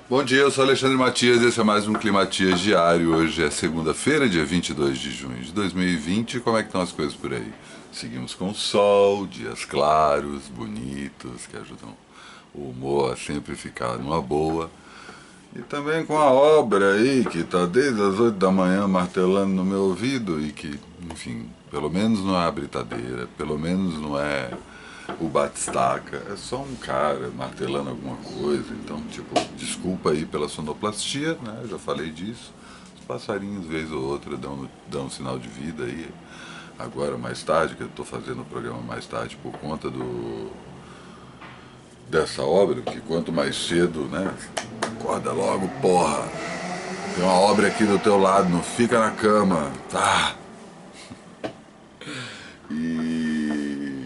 Bom dia, eu sou Alexandre Matias e esse é mais um Climatias Diário. Hoje é segunda-feira, dia 22 de junho de 2020. Como é que estão as coisas por aí? Seguimos com sol, dias claros, bonitos, que ajudam o humor a sempre ficar numa boa. E também com a obra aí, que está desde as 8 da manhã martelando no meu ouvido e que, enfim, pelo menos não é a britadeira, pelo menos não é o batistaca, é só um cara martelando alguma coisa. Então, tipo, desculpa aí pela sonoplastia, né? Eu já falei disso. Os passarinhos, vez ou outra, dão um sinal de vida aí. Agora, mais tarde, que eu estou fazendo o programa mais tarde por conta dessa obra, que quanto mais cedo, né? Acorda logo, porra! Tem uma obra aqui do teu lado, não fica na cama, tá? E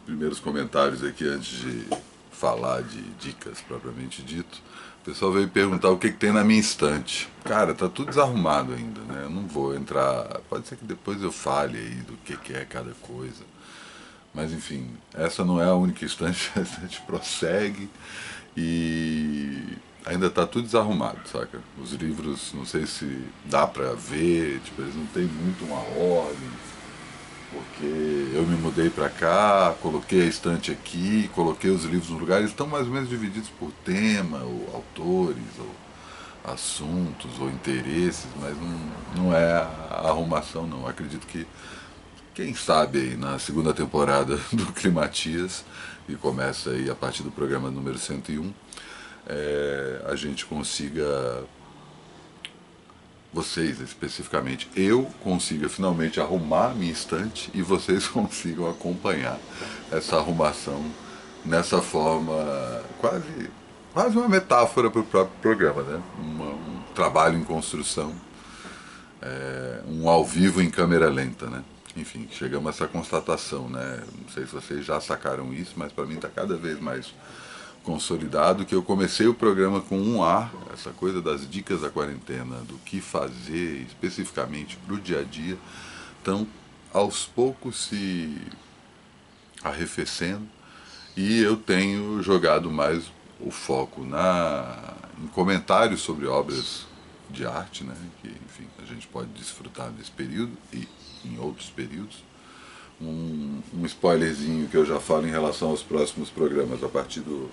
primeiros comentários aqui antes de falar de dicas propriamente dito. O pessoal veio perguntar o que tem na minha estante. Cara, tá tudo desarrumado ainda, né? Eu não vou entrar. Pode ser que depois eu fale aí do que é cada coisa. Mas enfim, essa não é a única estante, a gente prossegue e ainda tá tudo desarrumado, saca? Os livros, não sei se dá pra ver, tipo, eles não têm muito uma ordem, porque eu me mudei pra cá, coloquei a estante aqui, coloquei os livros no lugar, eles estão mais ou menos divididos por tema, ou autores, ou assuntos, ou interesses, mas não é a arrumação não. Acredito que, quem sabe aí na segunda temporada do Climatias, que começa aí a partir do programa número 101, a gente consiga, vocês especificamente, eu consiga finalmente arrumar a minha estante e vocês consigam acompanhar essa arrumação nessa forma quase uma metáfora para o próprio programa, né? Um trabalho em construção, um ao vivo em câmera lenta, né? Enfim, chegamos a essa constatação, né? Não sei se vocês já sacaram isso, mas para mim está cada vez mais consolidado que eu comecei o programa com um ar, essa coisa das dicas da quarentena, do que fazer especificamente para o dia a dia, estão aos poucos se arrefecendo e eu tenho jogado mais o foco em comentários sobre obras de arte, né, que enfim a gente pode desfrutar nesse período e em outros períodos. Um spoilerzinho que eu já falo em relação aos próximos programas a partir do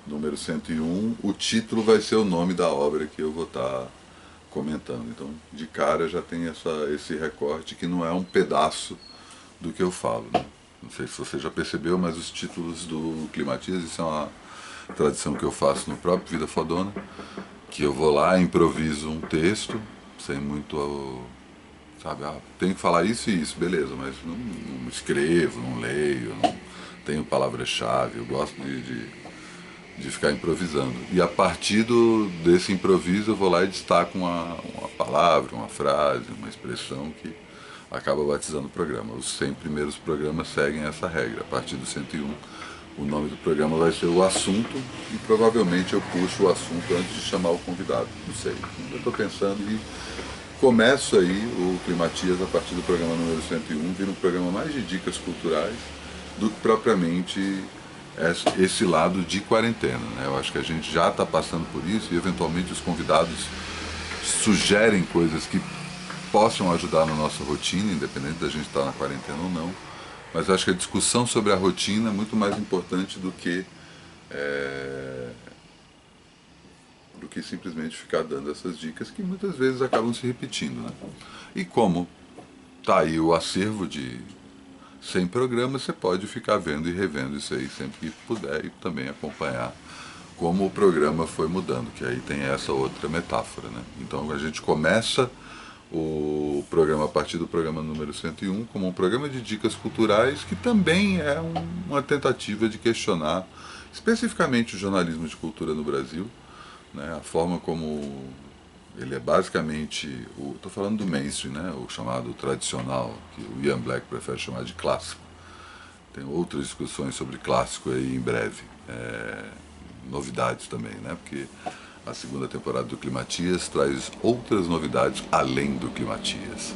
número 101, o título vai ser o nome da obra que eu vou estar comentando. Então, de cara já tem esse recorte que não é um pedaço do que eu falo, né? Não sei se você já percebeu, mas os títulos do Climatias, isso é uma tradição que eu faço no próprio Vida Fodona, que eu vou lá, improviso um texto, sem muito, sabe, tenho que falar isso e isso, beleza, mas não escrevo, não leio, não tenho palavra-chave, eu gosto de ficar improvisando. E a partir desse improviso eu vou lá e destaco uma palavra, uma frase, uma expressão que acaba batizando o programa. Os 100 primeiros programas seguem essa regra. A partir do 101, o nome do programa vai ser o assunto e provavelmente eu puxo o assunto antes de chamar o convidado. Não sei. Eu estou pensando e começo aí o Climatias a partir do programa número 101, vira um programa mais de dicas culturais do que propriamente esse lado de quarentena, né? Eu acho que a gente já está passando por isso e eventualmente os convidados sugerem coisas que possam ajudar na nossa rotina, independente da gente estar na quarentena ou não. Mas eu acho que a discussão sobre a rotina é muito mais importante do que simplesmente ficar dando essas dicas que muitas vezes acabam se repetindo, né? E como tá aí o acervo de 100 programas, você pode ficar vendo e revendo isso aí sempre que puder e também acompanhar como o programa foi mudando, que aí tem essa outra metáfora, né? Então a gente começa o programa a partir do programa número 101 como um programa de dicas culturais que também é uma tentativa de questionar especificamente o jornalismo de cultura no Brasil, né? A forma como ele é basicamente, estou falando do mainstream, né? O chamado tradicional, que o Ian Black prefere chamar de clássico. Tem outras discussões sobre clássico aí em breve. Novidades também, né? Porque a segunda temporada do Climatias traz outras novidades além do Climatias.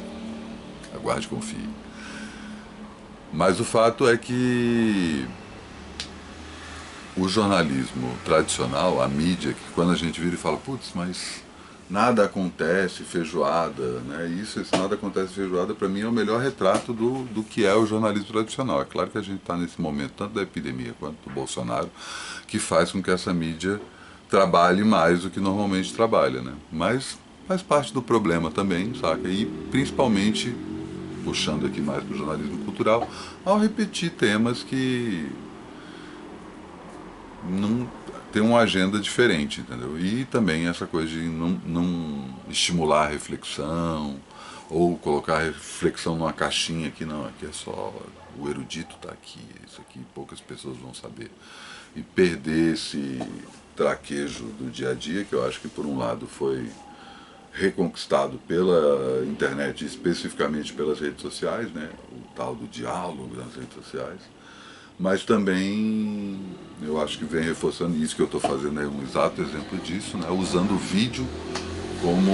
Aguarde e confie. Mas o fato é que o jornalismo tradicional, a mídia, que quando a gente vira e fala, putz, mas nada acontece, feijoada, né? Isso, esse nada acontece, feijoada, para mim é o melhor retrato do que é o jornalismo tradicional. É claro que a gente está nesse momento, tanto da epidemia quanto do Bolsonaro, que faz com que essa mídia trabalhe mais do que normalmente trabalha, né? Mas faz parte do problema também, saca? E principalmente, puxando aqui mais para o jornalismo cultural, ao repetir temas que não tem uma agenda diferente, entendeu? E também essa coisa de não estimular a reflexão ou colocar a reflexão numa caixinha que não, aqui é só o erudito está aqui, isso aqui poucas pessoas vão saber. E perder esse traquejo do dia a dia, que eu acho que por um lado foi reconquistado pela internet, especificamente pelas redes sociais, né? O tal do diálogo nas redes sociais, mas também eu acho que vem reforçando isso que eu estou fazendo é um exato exemplo disso, né? Usando o vídeo como,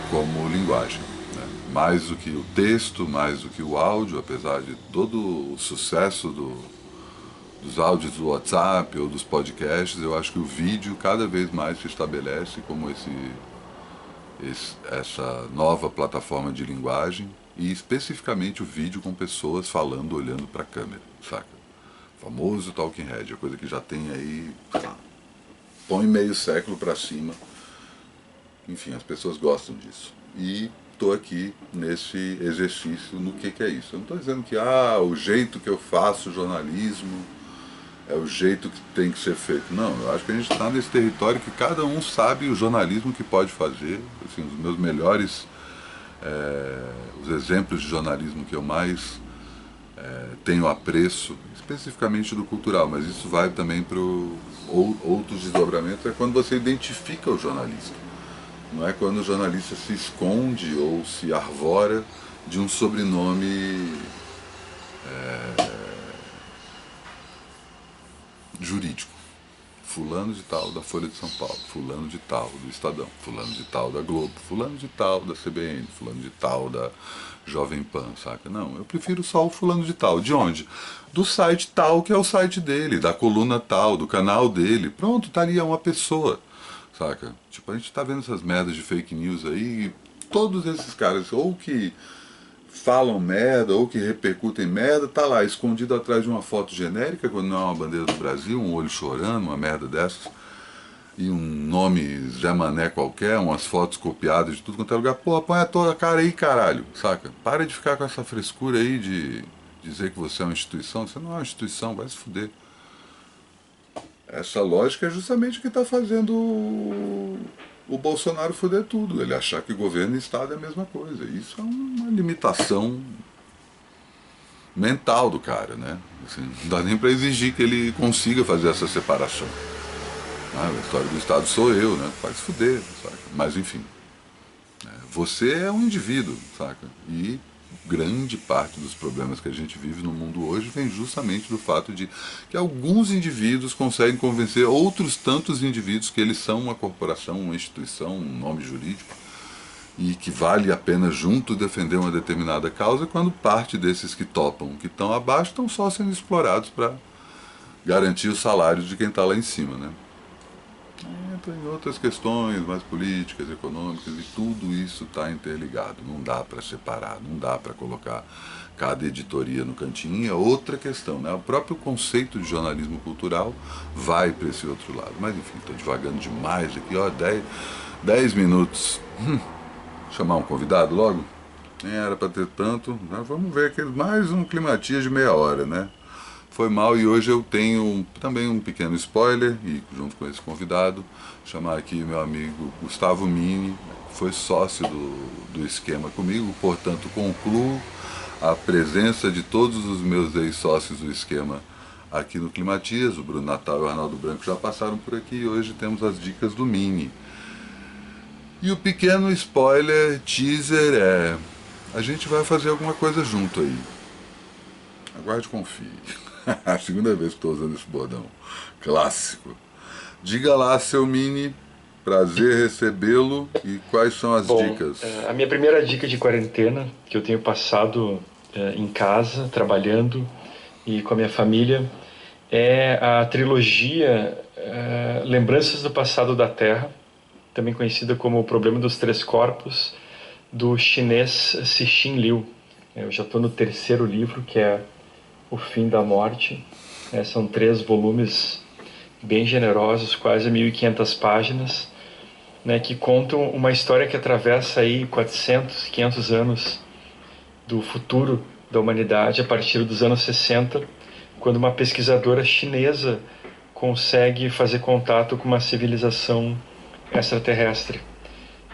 como linguagem. Né? Mais do que o texto, mais do que o áudio, apesar de todo o sucesso dos áudios do WhatsApp ou dos podcasts, eu acho que o vídeo cada vez mais se estabelece como essa nova plataforma de linguagem e especificamente o vídeo com pessoas falando, olhando para a câmera, saca? O famoso Talking Head, a coisa que já tem aí, põe meio século para cima. Enfim, as pessoas gostam disso. E estou aqui nesse exercício no que é isso. Eu não estou dizendo que o jeito que eu faço jornalismo é o jeito que tem que ser feito. Não, eu acho que a gente está nesse território que cada um sabe o jornalismo que pode fazer. Assim, os meus melhores, os exemplos de jornalismo que eu mais tenho apreço, especificamente do cultural, mas isso vai também para outros desdobramentos, é quando você identifica o jornalista. Não é quando o jornalista se esconde ou se arvora de um sobrenome jurídico. Fulano de tal da Folha de São Paulo, fulano de tal do Estadão, fulano de tal da Globo, fulano de tal da CBN, fulano de tal da Jovem Pan, saca? Não, eu prefiro só o fulano de tal. De onde? Do site tal, que é o site dele, da coluna tal, do canal dele. Pronto, tá ali, é uma pessoa, saca? Tipo, a gente tá vendo essas merdas de fake news aí, e todos esses caras, ou que falam merda ou que repercutem merda, tá lá escondido atrás de uma foto genérica, quando não é uma bandeira do Brasil, um olho chorando, uma merda dessas, e um nome Zé Mané qualquer, umas fotos copiadas de tudo quanto é lugar. Pô, põe a tua cara aí, caralho, saca? Para de ficar com essa frescura aí de dizer que você é uma instituição. Você não é uma instituição, vai se fuder. Essa lógica é justamente o que está fazendo o Bolsonaro fuder tudo. Ele achar que governo e Estado é a mesma coisa. Isso é uma limitação mental do cara, né? Assim, não dá nem para exigir que ele consiga fazer essa separação. A história do Estado sou eu, né? Vai se fuder, saca? Mas enfim, você é um indivíduo, saca? E grande parte dos problemas que a gente vive no mundo hoje vem justamente do fato de que alguns indivíduos conseguem convencer outros tantos indivíduos que eles são uma corporação, uma instituição, um nome jurídico e que vale a pena junto defender uma determinada causa, quando parte desses que topam, que estão abaixo, estão só sendo explorados para garantir os salários de quem está lá em cima, né? Entra em outras questões mais políticas, econômicas, e tudo isso está interligado. Não dá para separar, não dá para colocar cada editoria no cantinho. É outra questão, né? O próprio conceito de jornalismo cultural vai para esse outro lado. Mas enfim, estou devagando demais aqui, ó, 10 minutos. Chamar um convidado logo? Nem era para ter tanto. Mas vamos ver aqui mais um climatia de meia hora, né? Foi mal e hoje eu tenho também um pequeno spoiler, e junto com esse convidado, chamar aqui meu amigo Gustavo Mini, que foi sócio do esquema comigo, portanto concluo a presença de todos os meus ex-sócios do esquema aqui no Climatias. O Bruno Natal e o Arnaldo Branco já passaram por aqui e hoje temos as dicas do Mini. E o pequeno spoiler, teaser é: a gente vai fazer alguma coisa junto aí. Aguarde e confie. A segunda vez que estou usando esse bordão clássico. Diga lá, seu Mini, prazer recebê-lo, e quais são as dicas? A minha primeira dica de quarentena, que eu tenho passado em casa, trabalhando e com a minha família, é a trilogia Lembranças do Passado da Terra, também conhecida como O Problema dos Três Corpos, do chinês Cixin Liu. Eu já estou no terceiro livro, que é O Fim da Morte. São 3 volumes bem generosos, quase 1.500 páginas, né, que contam uma história que atravessa aí 400, 500 anos do futuro da humanidade, a partir dos anos 60, quando uma pesquisadora chinesa consegue fazer contato com uma civilização extraterrestre.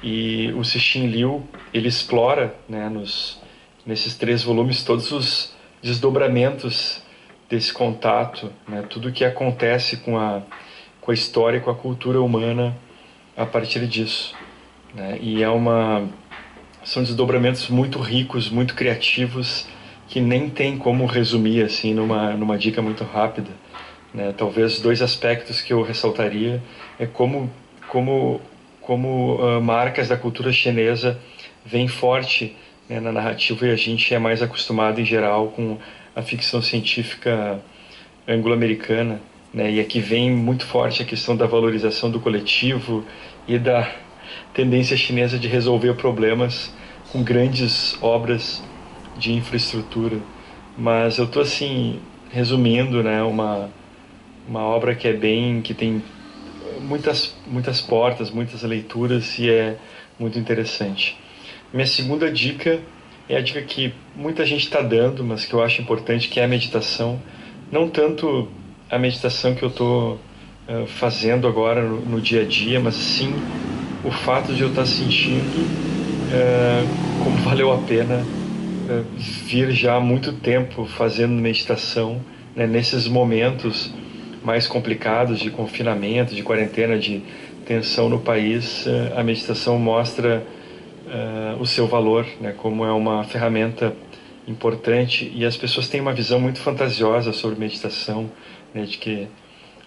E o Cixin Liu, ele explora, né, nesses 3 volumes, todos os desdobramentos desse contato, né, tudo o que acontece com a história e com a cultura humana a partir disso, né. E são desdobramentos muito ricos, muito criativos, que nem tem como resumir assim numa dica muito rápida, né. Talvez 2 aspectos que eu ressaltaria é como marcas da cultura chinesa vêm forte, né, na narrativa, e a gente é mais acostumado em geral com a ficção científica anglo-americana, né, e aqui vem muito forte a questão da valorização do coletivo e da tendência chinesa de resolver problemas com grandes obras de infraestrutura. Mas eu estou assim resumindo, né, uma obra que tem muitas portas, muitas leituras, e é muito interessante. Minha segunda dica é a dica que muita gente está dando, mas que eu acho importante, que é a meditação. Não tanto a meditação que eu estou fazendo agora no dia a dia, mas sim o fato de eu estar sentindo como valeu a pena vir já há muito tempo fazendo meditação, né, nesses momentos mais complicados de confinamento, de quarentena, de tensão no país. A meditação mostra o seu valor, né, como é uma ferramenta importante, e as pessoas têm uma visão muito fantasiosa sobre meditação, né, de que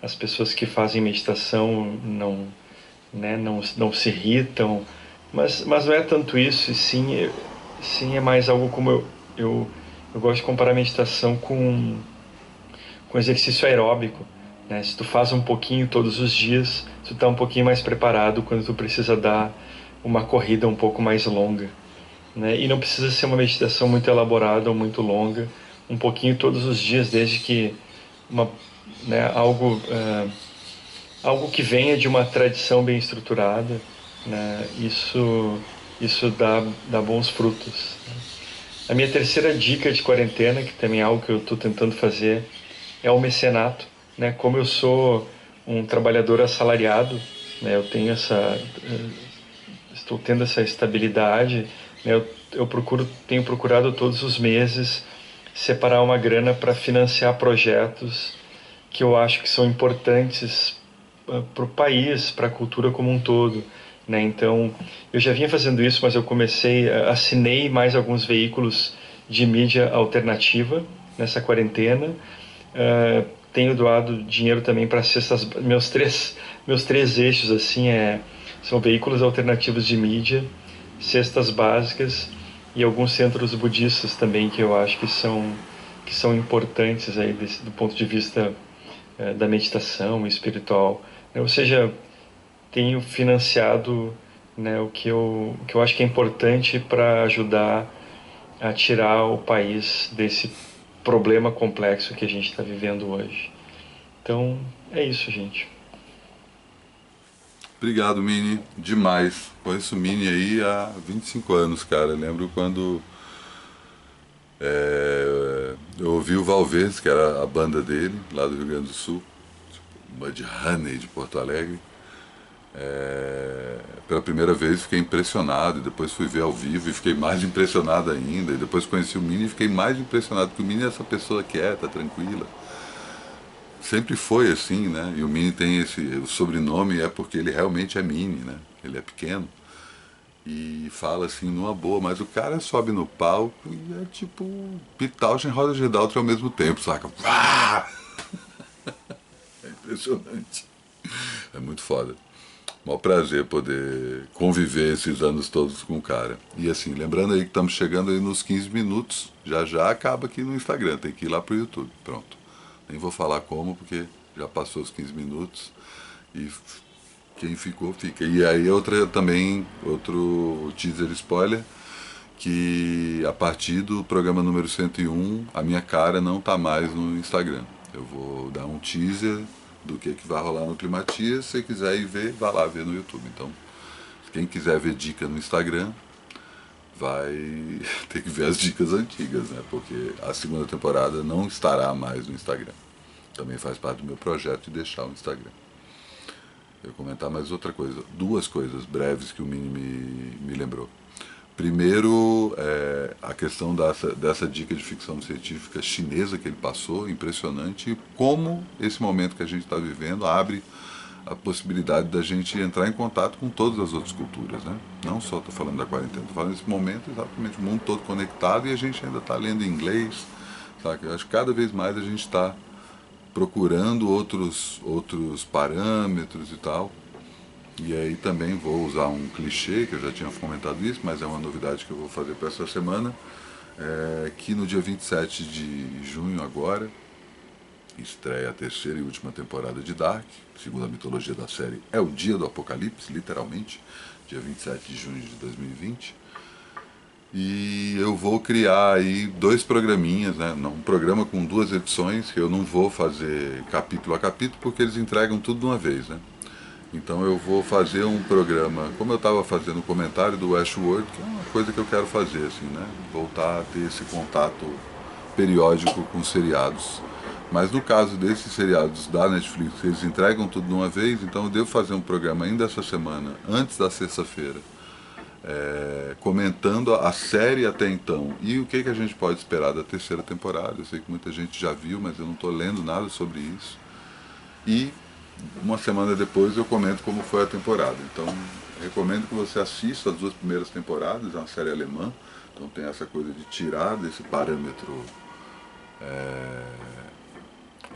as pessoas que fazem meditação não se irritam, mas não é tanto isso, e sim é mais algo como eu gosto de comparar a meditação com exercício aeróbico, né? Se tu faz um pouquinho todos os dias, tu está um pouquinho mais preparado quando tu precisa dar uma corrida um pouco mais longa, né? E não precisa ser uma meditação muito elaborada ou muito longa, um pouquinho todos os dias, desde que uma, né, algo que venha de uma tradição bem estruturada, né? Isso dá bons frutos. A minha terceira dica de quarentena, que também é algo que eu estou tentando fazer, é o mecenato, né? Como eu sou um trabalhador assalariado, né, estou tendo essa estabilidade, né, tenho procurado todos os meses separar uma grana para financiar projetos que eu acho que são importantes para o país, para a cultura como um todo, né? Então, eu já vinha fazendo isso, mas eu assinei mais alguns veículos de mídia alternativa nessa quarentena. Tenho doado dinheiro também para cestas. Meus três eixos assim são veículos alternativos de mídia, cestas básicas e alguns centros budistas também, que eu acho que são importantes aí do ponto de vista da meditação espiritual. Ou seja, tenho financiado, né, o que eu acho que é importante para ajudar a tirar o país desse problema complexo que a gente está vivendo hoje. Então, é isso, gente. Obrigado, Mini. Demais. Conheço o Mini aí há 25 anos, cara. Eu lembro quando eu ouvi o Valvez, que era a banda dele, lá do Rio Grande do Sul, Mudhoney de Porto Alegre. Pela primeira vez fiquei impressionado, e depois fui ver ao vivo e fiquei mais impressionado ainda, e depois conheci o Mini e fiquei mais impressionado, porque o Mini é essa pessoa quieta, tranquila. Sempre foi assim, né? E o Mini tem o sobrenome é porque ele realmente é Mini, né? Ele é pequeno e fala assim numa boa, mas o cara sobe no palco e é tipo Pitalcha em Roda de Daltro ao mesmo tempo, saca? Ah! É impressionante. É muito foda. Maior prazer poder conviver esses anos todos com o cara. E assim, lembrando aí que estamos chegando aí nos 15 minutos, já já acaba aqui no Instagram, tem que ir lá pro YouTube. Pronto. Nem vou falar como, porque já passou os 15 minutos e quem ficou, fica. E aí outro teaser spoiler, que a partir do programa número 101, a minha cara não tá mais no Instagram. Eu vou dar um teaser do que vai rolar no Climatia. Se você quiser ir ver, vá lá ver no YouTube. Então, quem quiser ver dica no Instagram, vai ter que ver as dicas antigas, né? Porque a segunda temporada não estará mais no Instagram. Também faz parte do meu projeto de deixar o Instagram. Eu vou comentar mais outra coisa, duas coisas breves que o Mini me lembrou. Primeiro, a questão dessa dica de ficção científica chinesa que ele passou, impressionante, e como esse momento que a gente está vivendo abre a possibilidade da gente entrar em contato com todas as outras culturas, né? Não só estou falando da quarentena, estou falando desse momento exatamente o mundo todo conectado e a gente ainda está lendo em inglês, sabe? Eu acho que cada vez mais a gente está procurando outros parâmetros e tal. E aí também vou usar um clichê, que eu já tinha comentado isso, mas é uma novidade que eu vou fazer para essa semana, que no dia 27 de junho agora, estreia a terceira e última temporada de Dark. Segundo a mitologia da série, é o dia do apocalipse, literalmente, dia 27 de junho de 2020. E eu vou criar aí dois programinhas, né? Um programa com duas edições, que eu não vou fazer capítulo a capítulo, porque eles entregam tudo de uma vez, né? Então eu vou fazer um programa, como eu estava fazendo o comentário do Westworld, que é uma coisa que eu quero fazer, assim, né? Voltar a ter esse contato periódico com seriados. Mas no caso desses seriados da Netflix, eles entregam tudo de uma vez, então eu devo fazer um programa ainda essa semana, antes da sexta-feira, comentando a série até então e o que a gente pode esperar da terceira temporada. Eu sei que muita gente já viu, mas eu não estou lendo nada sobre isso. E uma semana depois eu comento como foi a temporada. Então recomendo que você assista as duas primeiras temporadas, é uma série alemã, então tem essa coisa de tirar desse parâmetro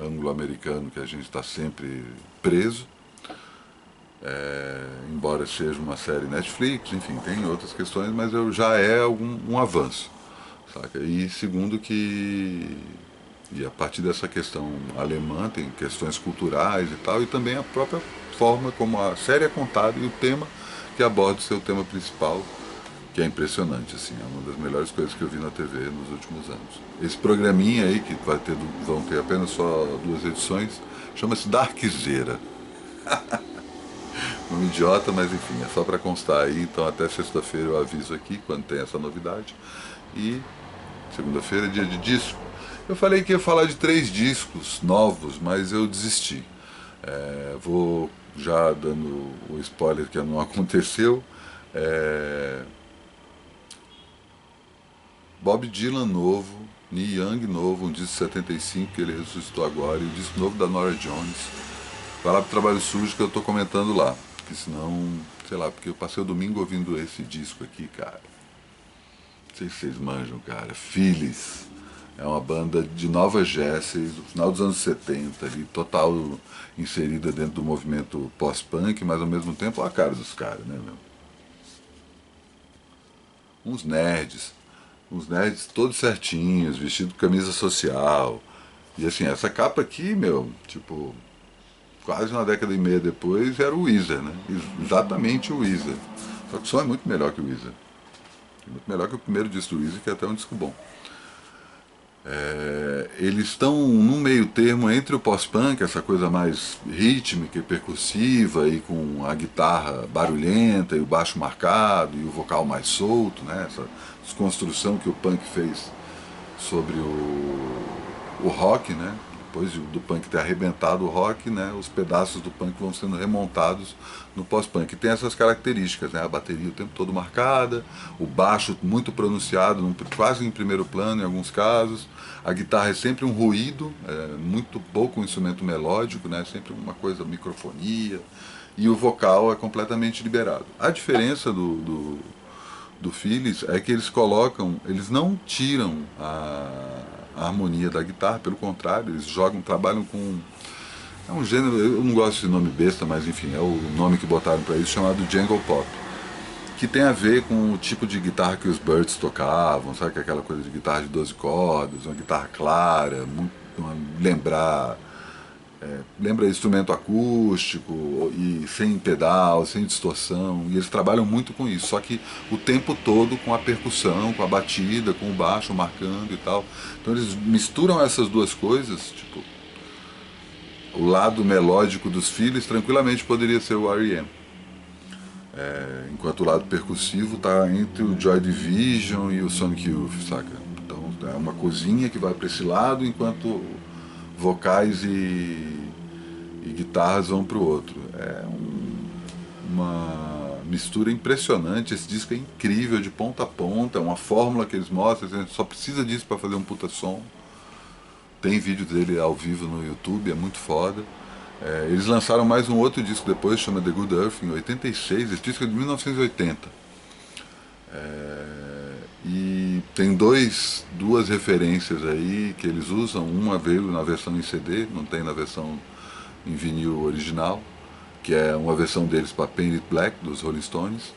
anglo-americano que a gente está sempre preso. Embora seja uma série Netflix, enfim, tem outras questões, mas já é um avanço, saca? E segundo que, e a partir dessa questão alemã, tem questões culturais e tal, e também a própria forma como a série é contada e o tema que aborda o seu tema principal, que é impressionante, assim, é uma das melhores coisas que eu vi na TV nos últimos anos. Esse programinha aí, que vão ter apenas só duas edições, chama-se Darkzeira. Um idiota, mas enfim, é só para constar aí. Então até sexta-feira eu aviso aqui quando tem essa novidade. E segunda-feira é dia de disco. Eu falei que ia falar de 3 discos novos, mas eu desisti. Vou já dando o spoiler que não aconteceu. Bob Dylan novo, Neil Young novo, um disco de 75 que ele ressuscitou agora, e o disco novo da Norah Jones. Vai lá pro Trabalho Sujo que eu tô comentando lá. Porque senão, sei lá, porque eu passei o domingo ouvindo esse disco aqui, cara. Não sei se vocês manjam, cara. Phyllis. É uma banda de Nova Jersey, do final dos anos 70, ali, total inserida dentro do movimento pós-punk, mas ao mesmo tempo a cara dos caras, né, meu? Uns nerds todos certinhos, vestido com camisa social. E assim, essa capa aqui, meu, tipo, quase uma década e meia depois, era o Weezer, né? Exatamente o Weezer. Só que o som é muito melhor que o Weezer. Muito melhor que o primeiro disco do Weezer, que é até um disco bom. Eles estão num meio termo entre o pós-punk, essa coisa mais rítmica e percussiva, e com a guitarra barulhenta e o baixo marcado e o vocal mais solto, né? Essa desconstrução que o punk fez sobre o rock, né? Depois do punk ter arrebentado o rock, né, os pedaços do punk vão sendo remontados no pós-punk. Tem essas características, né, a bateria o tempo todo marcada, o baixo muito pronunciado, quase em primeiro plano em alguns casos, a guitarra é sempre um ruído, muito pouco um instrumento melódico, né, sempre uma coisa, microfonia, e o vocal é completamente liberado. A diferença do Phyllis é que eles não tiram a harmonia da guitarra, pelo contrário, eles trabalham com... É um gênero, eu não gosto de nome besta, mas enfim, é o nome que botaram para isso, chamado Jungle Pop, que tem a ver com o tipo de guitarra que os Byrds tocavam, sabe, aquela coisa de guitarra de 12 cordas, uma guitarra clara, lembrar, lembra instrumento acústico e sem pedal, sem distorção, e eles trabalham muito com isso, só que o tempo todo com a percussão, com a batida, com o baixo marcando e tal. Então eles misturam essas duas coisas, tipo, o lado melódico dos Phillies tranquilamente poderia ser o R.E.M. Enquanto o lado percussivo está entre o Joy Division e o Sonic Youth, saca? Então é uma cozinha que vai para esse lado, enquanto vocais e guitarras vão para o outro. Uma mistura impressionante, esse disco é incrível de ponta a ponta, é uma fórmula que eles mostram, a gente só precisa disso para fazer um puta som. Tem vídeo dele ao vivo no YouTube, é muito foda. Eles lançaram mais um outro disco depois, chama The Good Earth, em 86, esse disco é de 1980. E tem duas referências aí que eles usam, uma veio na versão em CD, não tem na versão em vinil original, que é uma versão deles para Paint It Black, dos Rolling Stones,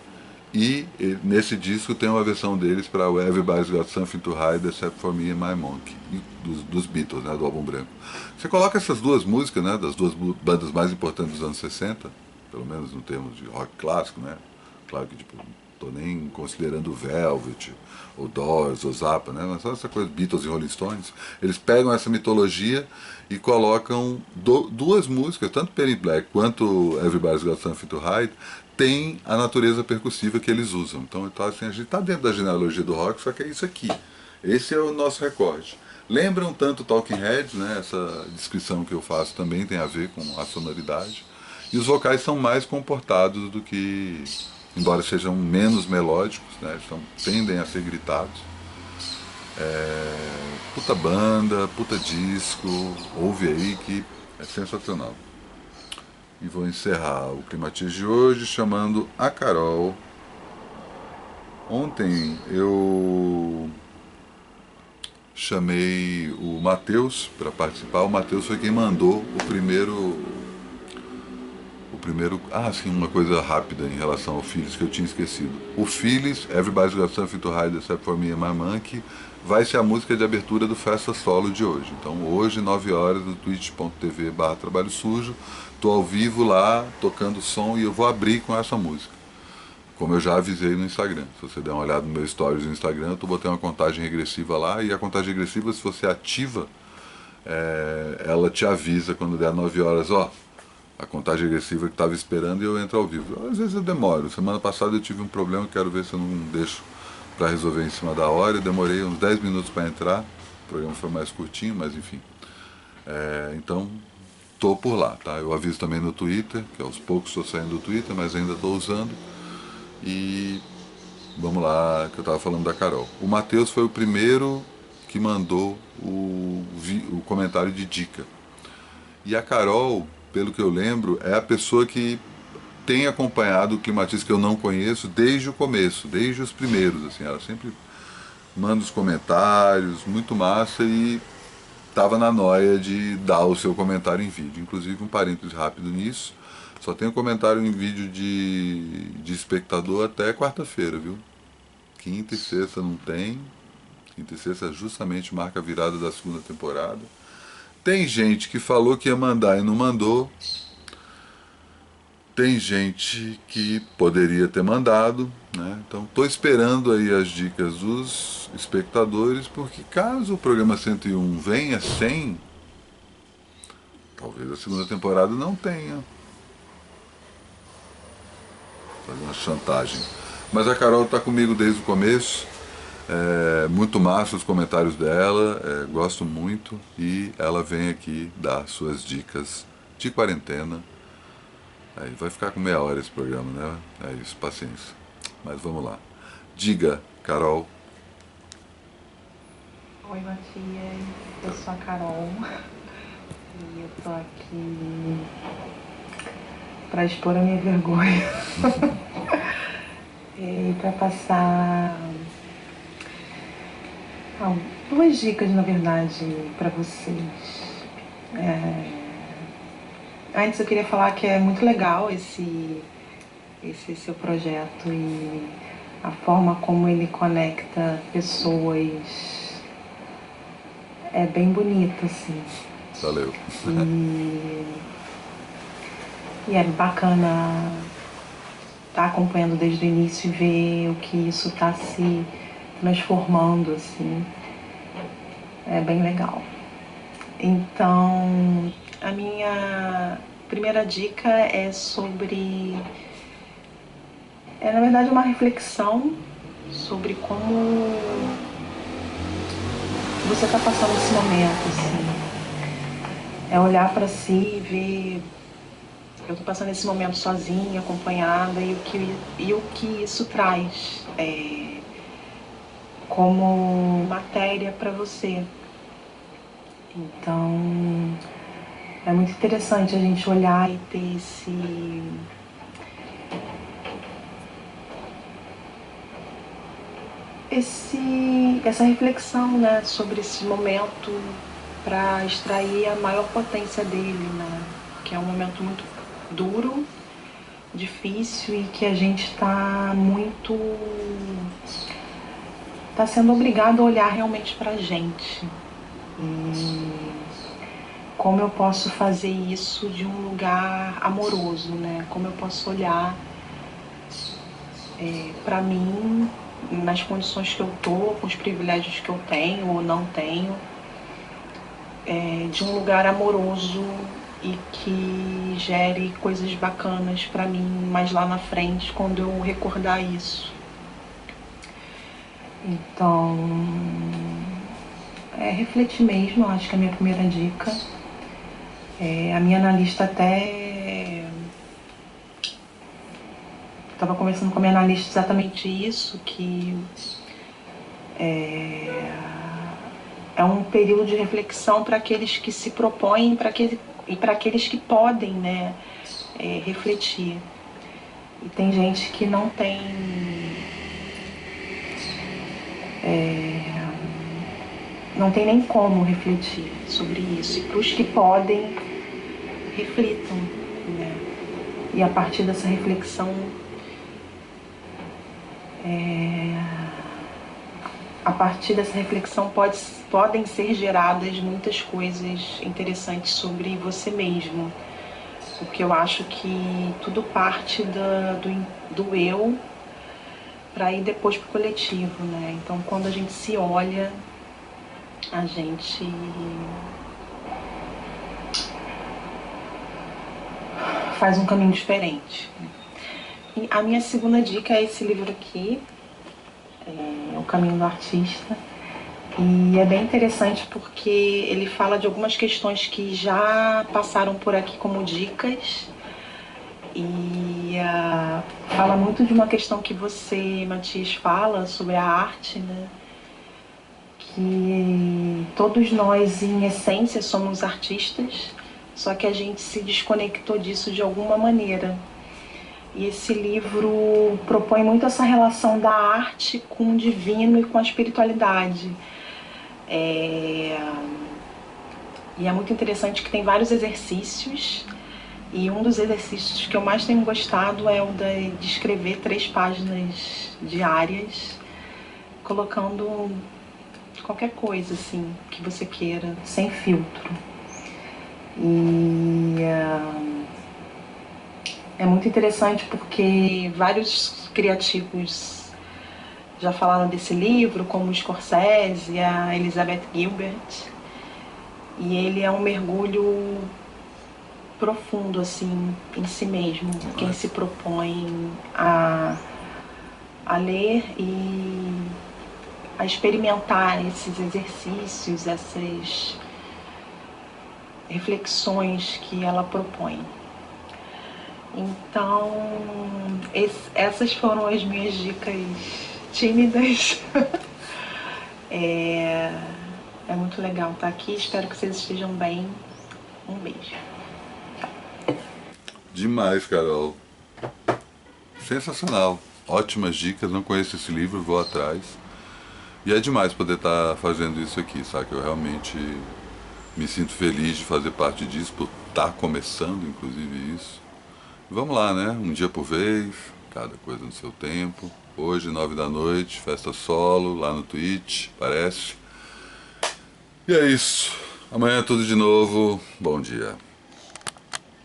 e nesse disco tem uma versão deles para o Everybody's Got Something to Hide Except for Me and My Monkey, dos Beatles, né, do álbum branco. Você coloca essas duas músicas, né, das duas bandas mais importantes dos anos 60, pelo menos no termos de rock clássico, né, claro que tipo, não estou nem considerando o Velvet, o Doors, o Zappa, né, mas só essa coisa, Beatles e Rolling Stones, eles pegam essa mitologia e colocam duas músicas, tanto Penny Black quanto Everybody's Got Something to Hide, tem a natureza percussiva que eles usam. Então assim, a gente está dentro da genealogia do rock, só que é isso aqui. Esse é o nosso recorde. Lembram tanto Talking Heads, né? Essa descrição que eu faço também tem a ver com a sonoridade. E os vocais são mais comportados do que, embora sejam menos melódicos, né? Tendem a ser gritados. Puta banda, puta disco, ouve aí que é sensacional. E vou encerrar o Climatias de hoje chamando a Carol. Ontem eu chamei o Matheus para participar. O Matheus foi quem mandou o primeiro. Sim, uma coisa rápida em relação ao Phillies que eu tinha esquecido. O Phillies, Everybody's Got Something to Hide Except for Me and My Monkey, vai ser a música de abertura do Festa Solo de hoje. Então hoje, 9 horas, no twitch.tv/trabalho sujo, tô ao vivo lá, tocando som, e eu vou abrir com essa música. Como eu já avisei no Instagram. Se você der uma olhada no meu stories no Instagram, eu tô botando uma contagem regressiva lá, e a contagem regressiva, se você ativa, ela te avisa quando der 9 horas, ó, a contagem regressiva que estava esperando, e eu entro ao vivo. Às vezes eu demoro. Semana passada eu tive um problema, quero ver se eu não deixo para resolver em cima da hora. Eu demorei uns 10 minutos para entrar. O programa foi mais curtinho, mas enfim. Então, tô por lá, tá? Eu aviso também no Twitter, que aos poucos estou saindo do Twitter, mas ainda estou usando. E vamos lá, que eu estava falando da Carol. O Matheus foi o primeiro que mandou o comentário de dica. E a Carol, pelo que eu lembro, é a pessoa que tem acompanhado o Climatias, que eu não conheço, desde o começo, desde os primeiros. Assim, ela sempre manda os comentários, muito massa, e estava na noia de dar o seu comentário em vídeo. Inclusive, um parênteses rápido nisso, só tem um comentário em vídeo de espectador até quarta-feira, viu? Quinta e sexta não tem. Quinta e sexta justamente marca a virada da segunda temporada. Tem gente que falou que ia mandar e não mandou. Tem gente que poderia ter mandado, né? Então estou esperando aí as dicas dos espectadores, porque caso o programa 101 venha sem, talvez a segunda temporada não tenha. Fazer uma chantagem. Mas a Carol está comigo desde o começo. Muito massa os comentários dela, gosto muito, e ela vem aqui dar suas dicas de quarentena. Aí vai ficar com meia hora esse programa, né? É isso, paciência. Mas vamos lá. Diga, Carol. Oi, Matias. Eu sou a Carol e eu tô aqui para expor a minha vergonha e para passar duas dicas, na verdade, para vocês. Antes eu queria falar que é muito legal esse seu projeto e a forma como ele conecta pessoas é bem bonito, assim. Valeu. E é bacana estar acompanhando desde o início e ver o que isso está se transformando, assim. É bem legal. Então, a minha primeira dica é sobre... na verdade, uma reflexão sobre como você está passando esse momento, assim. É olhar para si e ver... Eu estou passando esse momento sozinha, acompanhada, e o que isso traz como matéria para você. Então, é muito interessante a gente olhar e ter essa reflexão, né, sobre esse momento para extrair a maior potência dele, né, que é um momento muito duro, difícil e que a gente está sendo obrigado a olhar realmente para a gente. E como eu posso fazer isso de um lugar amoroso, né? Como eu posso olhar para mim, nas condições que eu tô, com os privilégios que eu tenho ou não tenho, de um lugar amoroso e que gere coisas bacanas para mim mais lá na frente, quando eu recordar isso. Então, refletir mesmo, eu acho que é a minha primeira dica. A minha analista até... Estava conversando com a minha analista exatamente isso, que é um período de reflexão para aqueles que se propõem e para aqueles que podem, né, refletir. E tem gente que não tem nem como refletir sobre isso. E para os que podem, reflitam, né? E a partir dessa reflexão, podem ser geradas muitas coisas interessantes sobre você mesmo. Porque eu acho que tudo parte do eu para ir depois pro coletivo, né? Então, quando a gente se olha, a gente faz um caminho diferente. E a minha segunda dica é esse livro aqui, O Caminho do Artista. E é bem interessante porque ele fala de algumas questões que já passaram por aqui como dicas. E fala muito de uma questão que você, Matias, fala sobre a arte, né? Que todos nós, em essência, somos artistas, só que a gente se desconectou disso de alguma maneira. E esse livro propõe muito essa relação da arte com o divino e com a espiritualidade. E é muito interessante que tem vários exercícios, e um dos exercícios que eu mais tenho gostado é o de escrever 3 páginas diárias, colocando qualquer coisa assim que você queira, sem filtro. E é muito interessante porque vários criativos já falaram desse livro, como o Scorsese, a Elizabeth Gilbert, e ele é um mergulho profundo assim em si mesmo. Quem se propõe a ler e a experimentar esses exercícios, essas reflexões que ela propõe. Então, essas foram as minhas dicas tímidas. É muito legal estar aqui, espero que vocês estejam bem. Um beijo. Demais, Carol. Sensacional. Ótimas dicas, não conheço esse livro, vou atrás. E é demais poder estar fazendo isso aqui, sabe? Eu realmente me sinto feliz de fazer parte disso, por estar começando, inclusive, isso. Vamos lá, né? Um dia por vez, cada coisa no seu tempo. Hoje, 9 da noite, festa solo, lá no Twitch, parece. E é isso. Amanhã é tudo de novo. Bom dia.